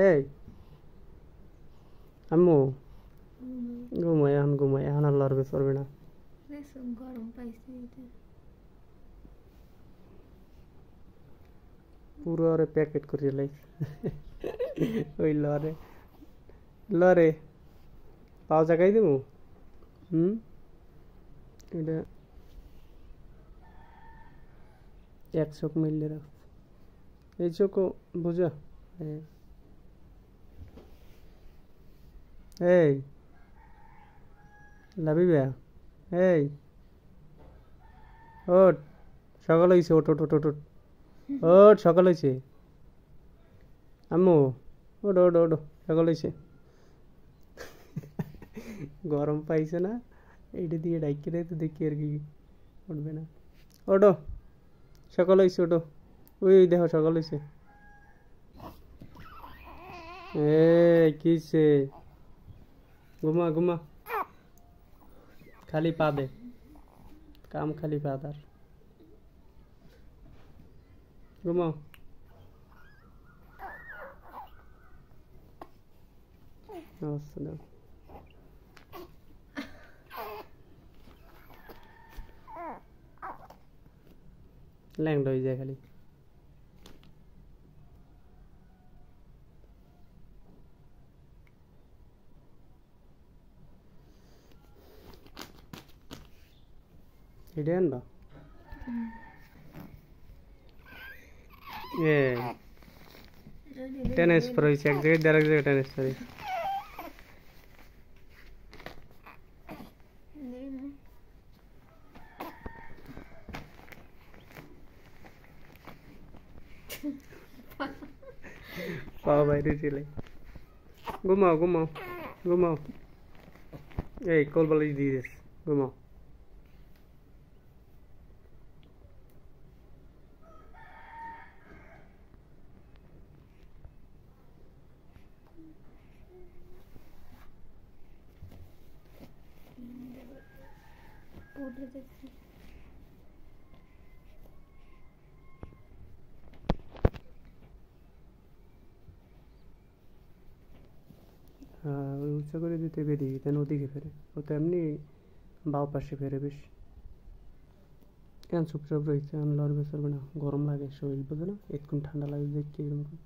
এই আম্মু ঘুমাই এখন আর লড়বে চড়বে না। গরম পাইছে পুরো ওরে প্যাকেট করে লাইছে ওই লরে লরে পাও জাগাই দেবো। এটা এক চোখ মিললে রাখ এই চোখও বুঝা। এই লাভি বেয়া এই ওট সকাল হয়েছে ওট ওট ওট ওট ওট ওট সকাল হয়েছে আম্মু ওটো ওটো ওটো সকাল হয়েছে গরম পাইছে না এইটা দিয়ে ডাইকে দেয় তো দেখি আর কি উঠবে না। ওটো সকাল হয়েছে ওটো ওই দেখো সকাল হয়েছে। কিসে ঘুমা ঘুমা খালি পা দে কাম খালি পা তার ঘুমাও। ল্যাংড হয়ে যায় খালি। এটা আনবা ট্রান্সফার হয়েছে এক জায়গায় আরেক জায়গায় ট্রান্সফার হয়েছে। পাও বাইরে চলে ঘুমাও ঘুমাও ঘুমাও এই কোল বালিশ দিয়ে দিস ঘুমাও। হ্যাঁ ওই উঁচা করে দিতে বেরিয়ে তেন ওদিকে ফেরে ও তো এমনি বাও পাশে ফেরে বেশ কেন চুপচাপ রয়েছে আমি লড়বে চলবে না গরম লাগে শরীর বোঝে না একটু ঠান্ডা লাগে দেখি এরকম